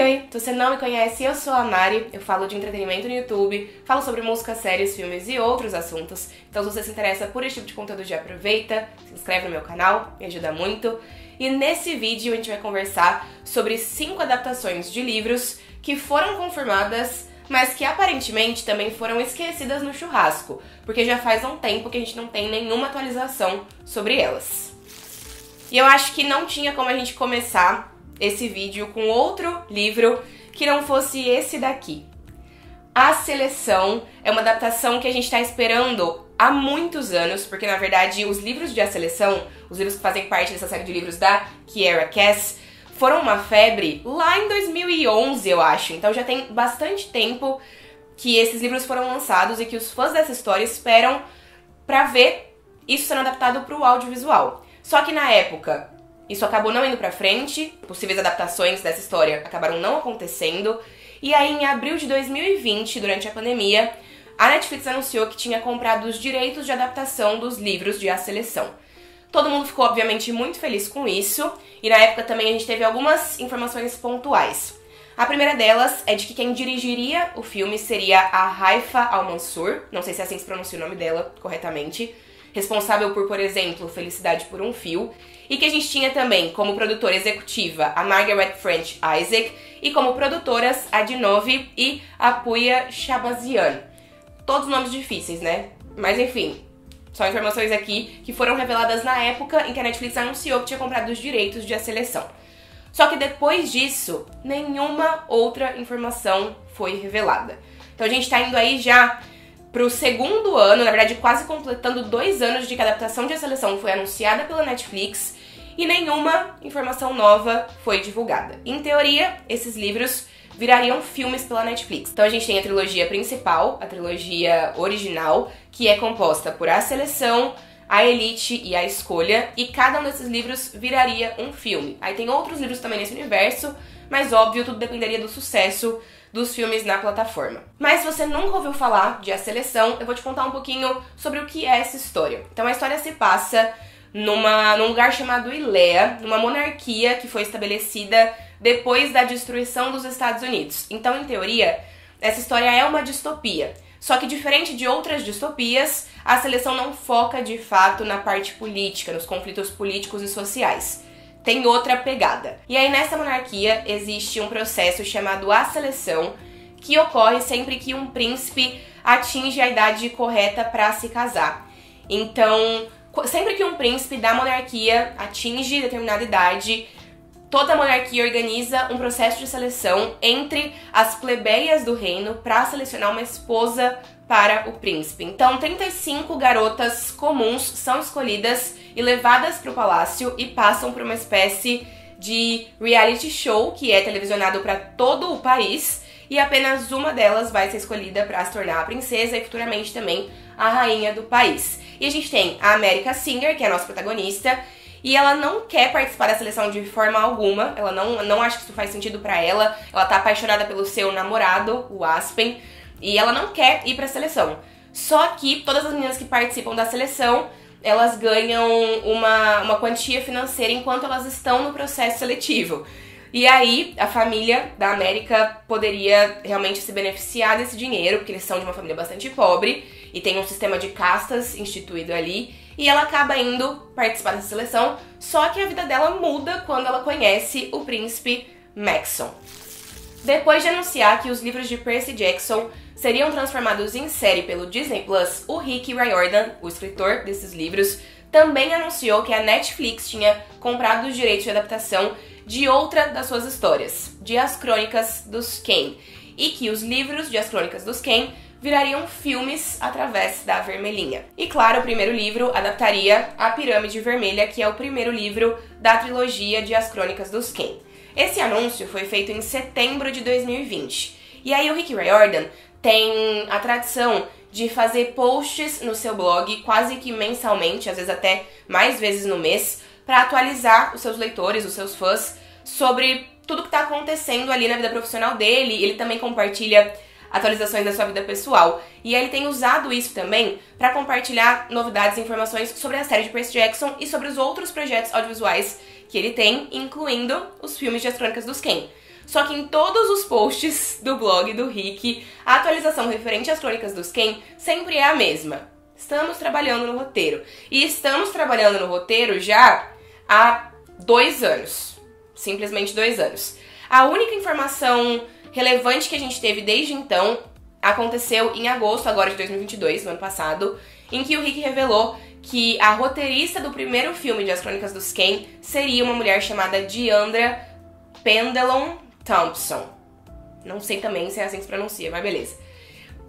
Oi, se você não me conhece, eu sou a Mari, eu falo de entretenimento no YouTube, falo sobre música, séries, filmes e outros assuntos. Então se você se interessa por esse tipo de conteúdo, já aproveita, se inscreve no meu canal, me ajuda muito. E nesse vídeo a gente vai conversar sobre 5 adaptações de livros que foram confirmadas, mas que aparentemente também foram esquecidas no churrasco, porque já faz um tempo que a gente não tem nenhuma atualização sobre elas. E eu acho que não tinha como a gente começar esse vídeo com outro livro que não fosse esse daqui. A Seleção é uma adaptação que a gente está esperando há muitos anos, porque na verdade os livros de A Seleção, os livros que fazem parte dessa série de livros da Kiera Cass, foram uma febre lá em 2011, eu acho. Então já tem bastante tempo que esses livros foram lançados e que os fãs dessa história esperam pra ver isso sendo adaptado para o audiovisual. Só que na época isso acabou não indo pra frente, possíveis adaptações dessa história acabaram não acontecendo, e aí em abril de 2020, durante a pandemia, a Netflix anunciou que tinha comprado os direitos de adaptação dos livros de A Seleção. Todo mundo ficou, obviamente, muito feliz com isso, e na época também a gente teve algumas informações pontuais. A primeira delas é de que quem dirigiria o filme seria a Haifa Al-Mansour, não sei se é assim que se pronuncia o nome dela corretamente, responsável por exemplo, Felicidade por um Fio, e que a gente tinha também como produtora executiva a Margaret French Isaac e como produtoras a Dinovi e a Puya Shabazian. Todos nomes difíceis, né? Mas enfim, só informações aqui que foram reveladas na época em que a Netflix anunciou que tinha comprado os direitos de A Seleção. Só que depois disso, nenhuma outra informação foi revelada. Então a gente tá indo aí já pro segundo ano, na verdade quase completando 2 anos de que a adaptação de A Seleção foi anunciada pela Netflix e nenhuma informação nova foi divulgada. Em teoria, esses livros virariam filmes pela Netflix. Então a gente tem a trilogia principal, a trilogia original, que é composta por A Seleção, A Elite e A Escolha, e cada um desses livros viraria um filme. Aí tem outros livros também nesse universo, mas óbvio, tudo dependeria do sucesso dos filmes na plataforma. Mas se você nunca ouviu falar de A Seleção, eu vou te contar um pouquinho sobre o que é essa história. Então a história se passa num lugar chamado Illéa, numa monarquia que foi estabelecida depois da destruição dos Estados Unidos. Então, em teoria, essa história é uma distopia. Só que diferente de outras distopias, A Seleção não foca de fato na parte política, nos conflitos políticos e sociais. Tem outra pegada. E aí nessa monarquia existe um processo chamado A Seleção, que ocorre sempre que um príncipe atinge a idade correta para se casar. Então, sempre que um príncipe da monarquia atinge determinada idade, toda a monarquia organiza um processo de seleção entre as plebeias do reino para selecionar uma esposa para o príncipe. Então, 35 garotas comuns são escolhidas e levadas para o palácio e passam por uma espécie de reality show que é televisionado para todo o país, e apenas uma delas vai ser escolhida para se tornar a princesa e futuramente também a rainha do país. E a gente tem a America Singer, que é a nossa protagonista, e ela não quer participar da seleção de forma alguma, ela não acha que isso faz sentido pra ela tá apaixonada pelo seu namorado, o Aspen, e ela não quer ir pra seleção. Só que todas as meninas que participam da seleção, elas ganham uma quantia financeira enquanto elas estão no processo seletivo. E aí, a família da América poderia realmente se beneficiar desse dinheiro, porque eles são de uma família bastante pobre, e tem um sistema de castas instituído ali, e ela acaba indo participar dessa seleção, só que a vida dela muda quando ela conhece o príncipe Maxon. Depois de anunciar que os livros de Percy Jackson seriam transformados em série pelo Disney Plus, o Rick Riordan, o escritor desses livros, também anunciou que a Netflix tinha comprado os direitos de adaptação de outra das suas histórias, de As Crônicas dos Kane, e que os livros de As Crônicas dos Kane virariam filmes através da Vermelhinha. E claro, o primeiro livro adaptaria A Pirâmide Vermelha, que é o primeiro livro da trilogia de As Crônicas dos Kane. Esse anúncio foi feito em setembro de 2020. E aí o Rick Riordan tem a tradição de fazer posts no seu blog quase que mensalmente, às vezes até mais vezes no mês, para atualizar os seus leitores, os seus fãs, sobre tudo que está acontecendo ali na vida profissional dele. Ele também compartilha atualizações da sua vida pessoal. E ele tem usado isso também para compartilhar novidades e informações sobre a série de Percy Jackson e sobre os outros projetos audiovisuais que ele tem, incluindo os filmes de As Crônicas dos Kane. Só que em todos os posts do blog do Rick, a atualização referente às Crônicas dos Kain sempre é a mesma. Estamos trabalhando no roteiro. E estamos trabalhando no roteiro já há 2 anos. Simplesmente 2 anos. A única informação relevante que a gente teve desde então aconteceu em agosto agora de 2022, no ano passado, em que o Rick revelou que a roteirista do primeiro filme de As Crônicas dos Kain seria uma mulher chamada Deandra Pendleton Thompson. Não sei também se é assim que se pronuncia, mas beleza.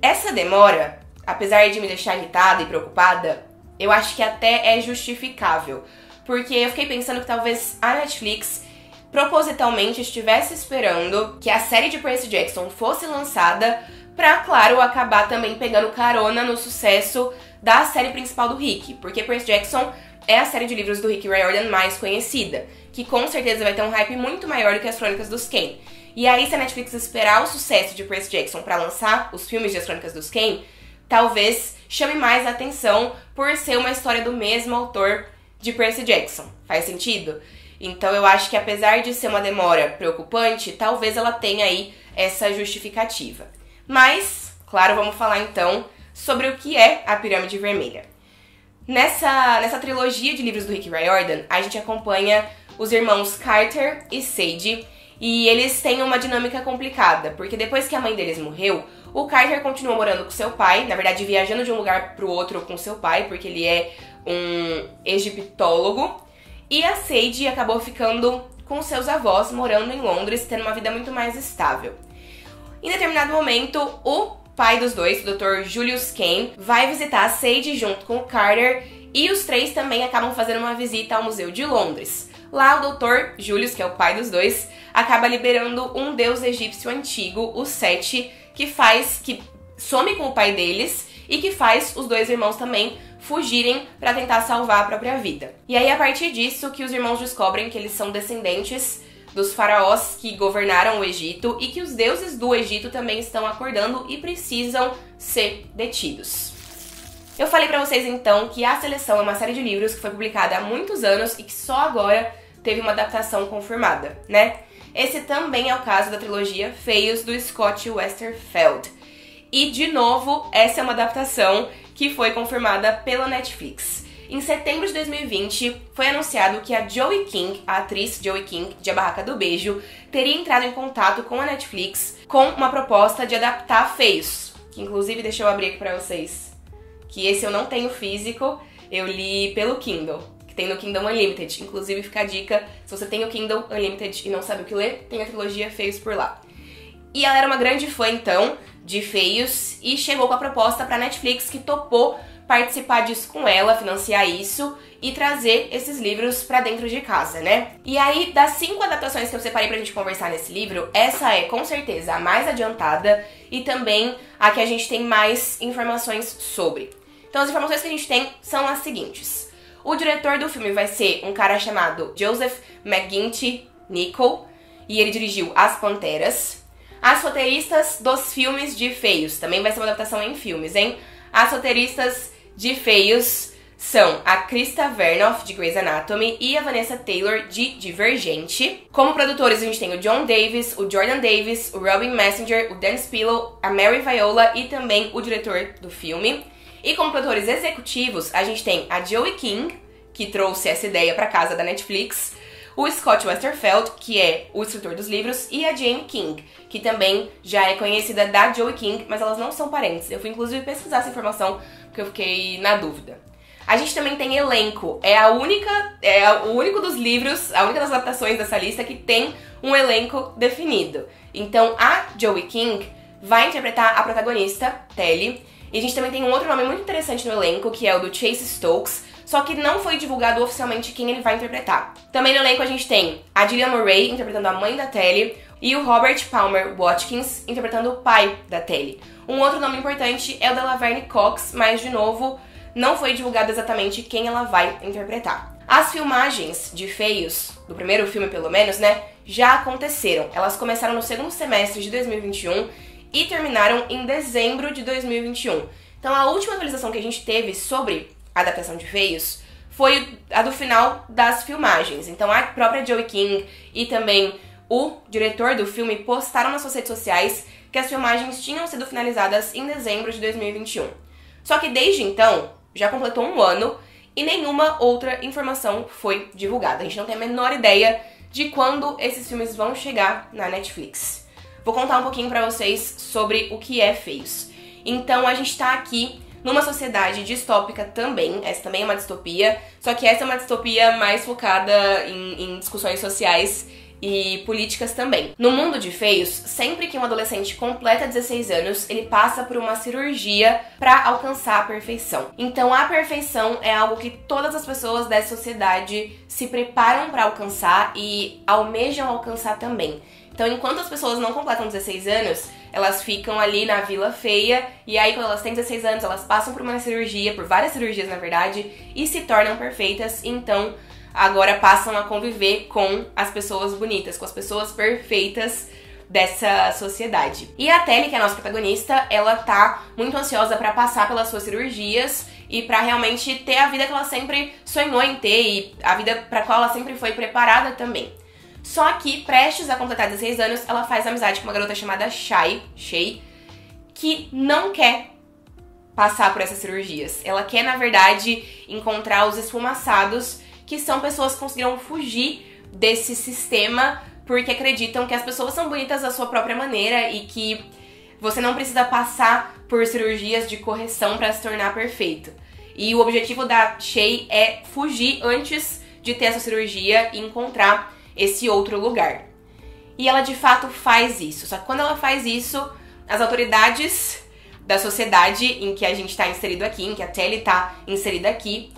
Essa demora, apesar de me deixar irritada e preocupada, eu acho que até é justificável. Porque eu fiquei pensando que talvez a Netflix propositalmente estivesse esperando que a série de Percy Jackson fosse lançada pra, claro, acabar também pegando carona no sucesso da série principal do Rick. Porque Percy Jackson é a série de livros do Rick Riordan mais conhecida, que com certeza vai ter um hype muito maior do que As Crônicas dos Kain. E aí, se a Netflix esperar o sucesso de Percy Jackson pra lançar os filmes de As Crônicas dos Kain, talvez chame mais atenção por ser uma história do mesmo autor de Percy Jackson. Faz sentido? Então eu acho que apesar de ser uma demora preocupante, talvez ela tenha aí essa justificativa. Mas, claro, vamos falar então sobre o que é a Pirâmide Vermelha. Nessa trilogia de livros do Rick Riordan, a gente acompanha os irmãos Carter e Sage, e eles têm uma dinâmica complicada, porque depois que a mãe deles morreu, o Carter continua morando com seu pai, na verdade viajando de um lugar pro outro com seu pai, porque ele é um egiptólogo, e a Sage acabou ficando com seus avós, morando em Londres, tendo uma vida muito mais estável. Em determinado momento, o pai dos dois, o Dr. Julius Cain, vai visitar a Sage junto com o Carter, e os três também acabam fazendo uma visita ao Museu de Londres. Lá, o Dr. Julius, que é o pai dos dois, acaba liberando um deus egípcio antigo, o Sete, que some com o pai deles e que faz os dois irmãos também fugirem para tentar salvar a própria vida. E aí, a partir disso, que os irmãos descobrem que eles são descendentes dos faraós que governaram o Egito e que os deuses do Egito também estão acordando e precisam ser detidos. Eu falei pra vocês então que A Seleção é uma série de livros que foi publicada há muitos anos e que só agora teve uma adaptação confirmada, né? Esse também é o caso da trilogia Feios do Scott Westerfeld. E, de novo, essa é uma adaptação que foi confirmada pela Netflix. Em setembro de 2020, foi anunciado que a Joey King, a atriz Joey King, de A Barraca do Beijo, teria entrado em contato com a Netflix com uma proposta de adaptar Feios. Que, inclusive, deixa eu abrir aqui pra vocês. Que esse eu não tenho físico, eu li pelo Kindle, que tem no Kindle Unlimited. Inclusive, fica a dica, se você tem o Kindle Unlimited e não sabe o que ler, tem a trilogia Feios por lá. E ela era uma grande fã, então, de Feios e chegou com a proposta pra Netflix, que topou participar disso com ela, financiar isso e trazer esses livros pra dentro de casa, né? E aí, das 5 adaptações que eu separei pra gente conversar nesse livro, essa é, com certeza, a mais adiantada e também a que a gente tem mais informações sobre. Então, as informações que a gente tem são as seguintes. O diretor do filme vai ser um cara chamado Joseph McGinty Nichol, e ele dirigiu As Panteras. As roteiristas dos filmes de Feios, também vai ser uma adaptação em filmes, hein? As roteiristas de Feios são a Krista Vernoff, de Grey's Anatomy, e a Vanessa Taylor, de Divergente. Como produtores, a gente tem o John Davis, o Jordan Davis, o Robin Messenger, o Dan Spillow, a Mary Viola e também o diretor do filme. E como produtores executivos, a gente tem a Joey King, que trouxe essa ideia para casa da Netflix, o Scott Westerfeld, que é o escritor dos livros, e a Jane King, que também já é conhecida da Joey King, mas elas não são parentes. Eu fui inclusive pesquisar essa informação porque eu fiquei na dúvida. A gente também tem elenco, é o único dos livros, a única das adaptações dessa lista que tem um elenco definido. Então a Joey King vai interpretar a protagonista, Telly, e a gente também tem um outro nome muito interessante no elenco, que é o do Chase Stokes, só que não foi divulgado oficialmente quem ele vai interpretar. Também no elenco a gente tem a Gillian Murray interpretando a mãe da Telly e o Robert Palmer Watkins interpretando o pai da Telly. Um outro nome importante é o da Laverne Cox, mas de novo não foi divulgado exatamente quem ela vai interpretar. As filmagens de Feios, do primeiro filme pelo menos, né, já aconteceram. Elas começaram no segundo semestre de 2021 e terminaram em dezembro de 2021. Então a última atualização que a gente teve sobre a adaptação de Feios foi a do final das filmagens. Então a própria Joey King e também o diretor do filme postaram nas suas redes sociais que as filmagens tinham sido finalizadas em dezembro de 2021. Só que desde então, já completou um ano e nenhuma outra informação foi divulgada. A gente não tem a menor ideia de quando esses filmes vão chegar na Netflix. Vou contar um pouquinho pra vocês sobre o que é Feios. Então a gente tá aqui numa sociedade distópica também, essa também é uma distopia, só que essa é uma distopia mais focada em discussões sociais e políticas também. No mundo de Feios, sempre que um adolescente completa 16 anos, ele passa por uma cirurgia para alcançar a perfeição. Então a perfeição é algo que todas as pessoas dessa sociedade se preparam para alcançar e almejam alcançar também. Então enquanto as pessoas não completam 16 anos, elas ficam ali na Vila Feia, e aí quando elas têm 16 anos, elas passam por uma cirurgia, por várias cirurgias na verdade, e se tornam perfeitas, então agora passam a conviver com as pessoas bonitas, com as pessoas perfeitas dessa sociedade. E a Telly, que é a nossa protagonista, ela tá muito ansiosa pra passar pelas suas cirurgias e pra realmente ter a vida que ela sempre sonhou em ter e a vida pra qual ela sempre foi preparada também. Só que, prestes a completar 16 anos, ela faz amizade com uma garota chamada Shay, que não quer passar por essas cirurgias. Ela quer, na verdade, encontrar os esfumaçados, que são pessoas que conseguiram fugir desse sistema porque acreditam que as pessoas são bonitas da sua própria maneira e que você não precisa passar por cirurgias de correção para se tornar perfeito. E o objetivo da Shay é fugir antes de ter essa cirurgia e encontrar esse outro lugar. E ela de fato faz isso. Só que quando ela faz isso, as autoridades da sociedade em que a gente está inserido aqui, em que a Telly está inserida aqui,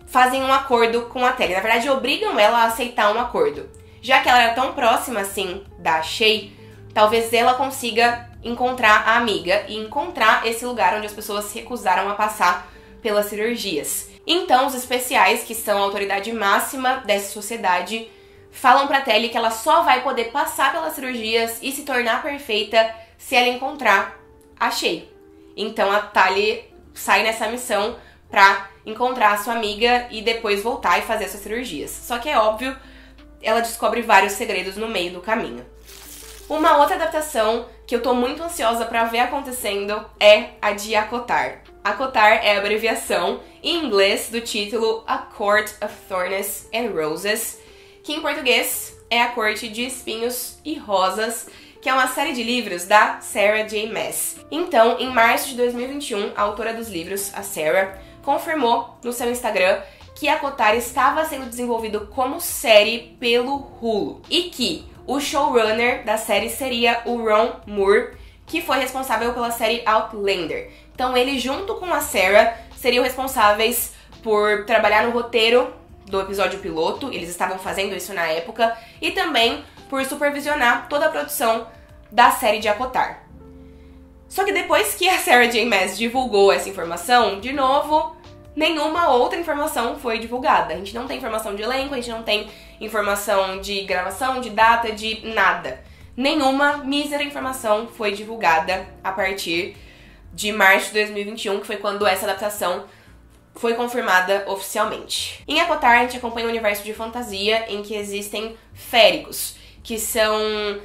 fazem um acordo com a Telly. Na verdade, obrigam ela a aceitar um acordo. Já que ela era tão próxima assim da Shay, talvez ela consiga encontrar a amiga e encontrar esse lugar onde as pessoas se recusaram a passar pelas cirurgias. Então, os especiais, que são a autoridade máxima dessa sociedade, falam pra Telly que ela só vai poder passar pelas cirurgias e se tornar perfeita se ela encontrar a Shay. Então a Telly sai nessa missão pra encontrar a sua amiga e depois voltar e fazer essas cirurgias. Só que é óbvio, ela descobre vários segredos no meio do caminho. Uma outra adaptação que eu tô muito ansiosa pra ver acontecendo é a de ACOTAR. ACOTAR é a abreviação em inglês do título A Court of Thorns and Roses, que em português é A Corte de Espinhos e Rosas, que é uma série de livros da Sarah J. Maas. Então, em março de 2021, a autora dos livros, a Sarah, confirmou no seu Instagram que ACOTAR estava sendo desenvolvido como série pelo Hulu e que o showrunner da série seria o Ron Moore, que foi responsável pela série Outlander. Então ele, junto com a Sarah, seriam responsáveis por trabalhar no roteiro do episódio piloto, eles estavam fazendo isso na época, e também por supervisionar toda a produção da série de ACOTAR. Só que depois que a Sarah J. Maas divulgou essa informação, de novo, nenhuma outra informação foi divulgada. A gente não tem informação de elenco, a gente não tem informação de gravação, de data, de nada. Nenhuma mísera informação foi divulgada a partir de março de 2021, que foi quando essa adaptação foi confirmada oficialmente. Em ACOTAR, a gente acompanha um universo de fantasia em que existem féricos, que são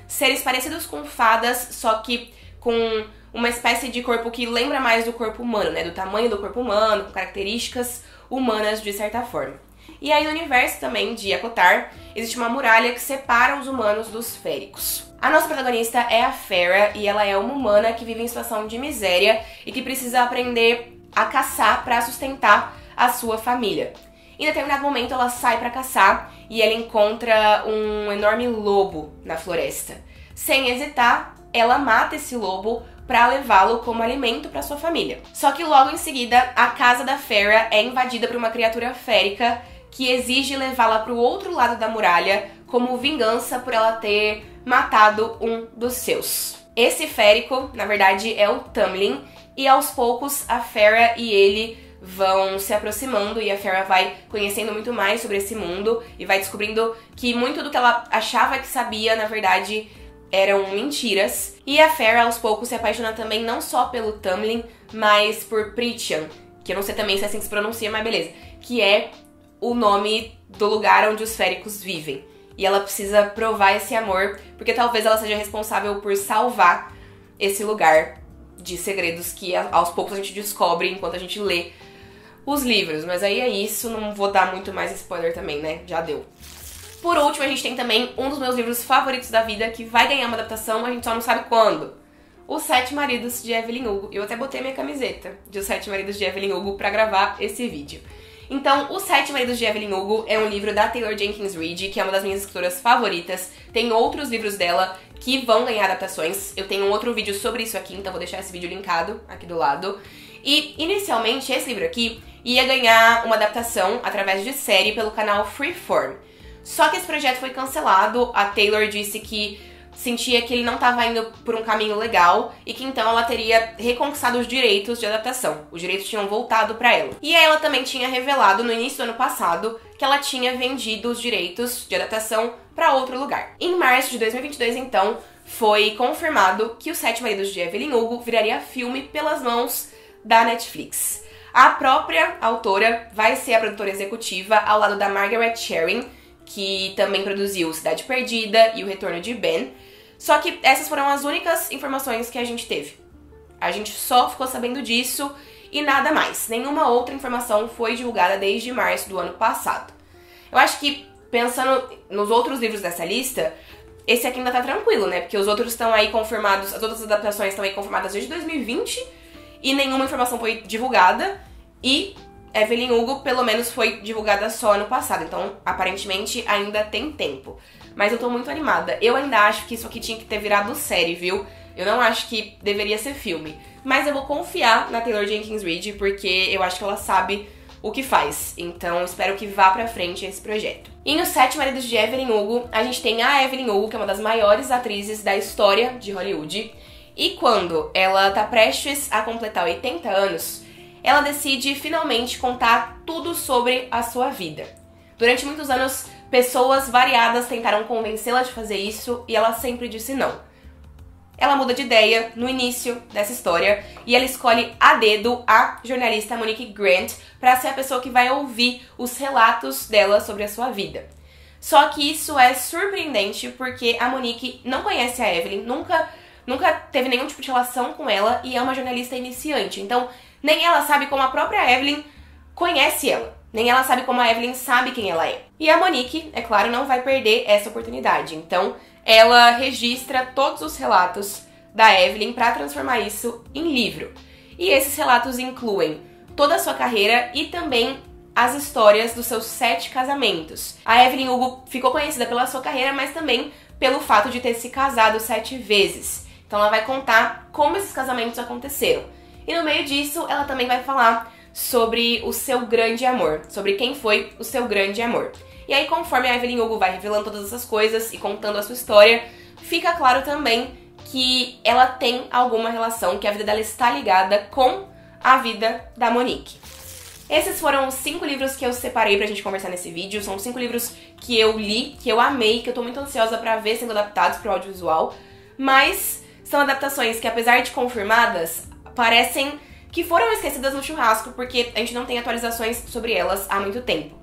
seres parecidos com fadas, só que com uma espécie de corpo que lembra mais do corpo humano, né? Do tamanho do corpo humano, com características humanas de certa forma. E aí no universo também de ACOTAR, existe uma muralha que separa os humanos dos féricos. A nossa protagonista é a Farah e ela é uma humana que vive em situação de miséria e que precisa aprender a caçar para sustentar a sua família. Em determinado momento ela sai para caçar e ela encontra um enorme lobo na floresta. Sem hesitar, ela mata esse lobo para levá-lo como alimento para sua família. Só que logo em seguida, a casa da Farah é invadida por uma criatura férica que exige levá-la para o outro lado da muralha como vingança por ela ter matado um dos seus. Esse férico, na verdade, é o Tamlin, e aos poucos a Farah e ele vão se aproximando e a Farah vai conhecendo muito mais sobre esse mundo e vai descobrindo que muito do que ela achava que sabia, na verdade, eram mentiras. E a Farah aos poucos se apaixona também não só pelo Tamlin, mas por Prithian, que eu não sei também se é assim que se pronuncia, mas beleza, que é o nome do lugar onde os féricos vivem. e ela precisa provar esse amor, porque talvez ela seja responsável por salvar esse lugar de segredos que aos poucos a gente descobre enquanto a gente lê os livros. Mas aí é isso, não vou dar muito mais spoiler também, né? Já deu. Por último, a gente tem também um dos meus livros favoritos da vida, que vai ganhar uma adaptação, a gente só não sabe quando. Os Sete Maridos de Evelyn Hugo. Eu até botei minha camiseta de Os Sete Maridos de Evelyn Hugo pra gravar esse vídeo. Então, Os Sete Maridos de Evelyn Hugo é um livro da Taylor Jenkins Reid, que é uma das minhas escritoras favoritas. Tem outros livros dela que vão ganhar adaptações. Eu tenho um outro vídeo sobre isso aqui, então vou deixar esse vídeo linkado aqui do lado. E, inicialmente, esse livro aqui ia ganhar uma adaptação através de série pelo canal Freeform. Só que esse projeto foi cancelado, a Taylor disse que sentia que ele não estava indo por um caminho legal e que então ela teria reconquistado os direitos de adaptação. Os direitos tinham voltado para ela. E aí ela também tinha revelado no início do ano passado que ela tinha vendido os direitos de adaptação para outro lugar. Em março de 2022, então, foi confirmado que Os Sete Maridos de Evelyn Hugo viraria filme pelas mãos da Netflix. A própria autora vai ser a produtora executiva ao lado da Margaret Sherry, que também produziu Cidade Perdida e O Retorno de Ben. Só que essas foram as únicas informações que a gente teve. A gente só ficou sabendo disso e nada mais. Nenhuma outra informação foi divulgada desde março do ano passado. Eu acho que, pensando nos outros livros dessa lista, esse aqui ainda tá tranquilo, né? Porque os outros estão aí confirmados, as outras adaptações estão aí confirmadas desde 2020 e nenhuma informação foi divulgada. E Evelyn Hugo, pelo menos, foi divulgada só ano passado, então aparentemente ainda tem tempo. Mas eu tô muito animada. Eu ainda acho que isso aqui tinha que ter virado série, viu? Eu não acho que deveria ser filme. Mas eu vou confiar na Taylor Jenkins Reid, porque eu acho que ela sabe o que faz. Então espero que vá pra frente esse projeto. E Os Sete Maridos de Evelyn Hugo, a gente tem a Evelyn Hugo, que é uma das maiores atrizes da história de Hollywood. E quando ela tá prestes a completar 80 anos, ela decide finalmente contar tudo sobre a sua vida. Durante muitos anos, pessoas variadas tentaram convencê-la de fazer isso e ela sempre disse não. Ela muda de ideia no início dessa história e ela escolhe a dedo a jornalista Monique Grant para ser a pessoa que vai ouvir os relatos dela sobre a sua vida. Só que isso é surpreendente porque a Monique não conhece a Evelyn, nunca teve nenhum tipo de relação com ela e é uma jornalista iniciante. Então, nem ela sabe como a própria Evelyn conhece ela. Nem ela sabe como a Evelyn sabe quem ela é. E a Monique, é claro, não vai perder essa oportunidade. Então, ela registra todos os relatos da Evelyn para transformar isso em livro. E esses relatos incluem toda a sua carreira e também as histórias dos seus 7 casamentos. A Evelyn Hugo ficou conhecida pela sua carreira, mas também pelo fato de ter se casado 7 vezes. Então ela vai contar como esses casamentos aconteceram. E no meio disso, ela também vai falar sobre o seu grande amor, sobre quem foi o seu grande amor. E aí, conforme a Evelyn Hugo vai revelando todas essas coisas e contando a sua história, fica claro também que ela tem alguma relação, que a vida dela está ligada com a vida da Monique. Esses foram os 5 livros que eu separei pra gente conversar nesse vídeo. São 5 livros que eu li, que eu amei, que eu tô muito ansiosa pra ver sendo adaptados pro audiovisual. Mas são adaptações que, apesar de confirmadas, parecem que foram esquecidas no churrasco, porque a gente não tem atualizações sobre elas há muito tempo.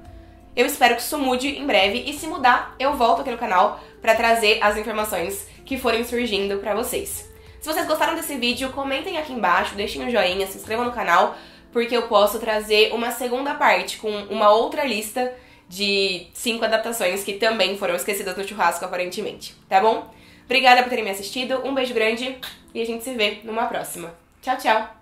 Eu espero que isso mude em breve, e se mudar, eu volto aqui no canal pra trazer as informações que forem surgindo pra vocês. Se vocês gostaram desse vídeo, comentem aqui embaixo, deixem um joinha, se inscrevam no canal, porque eu posso trazer uma segunda parte com uma outra lista de 5 adaptações que também foram esquecidas no churrasco, aparentemente, tá bom? Obrigada por terem me assistido, um beijo grande e a gente se vê numa próxima. Tchau, tchau!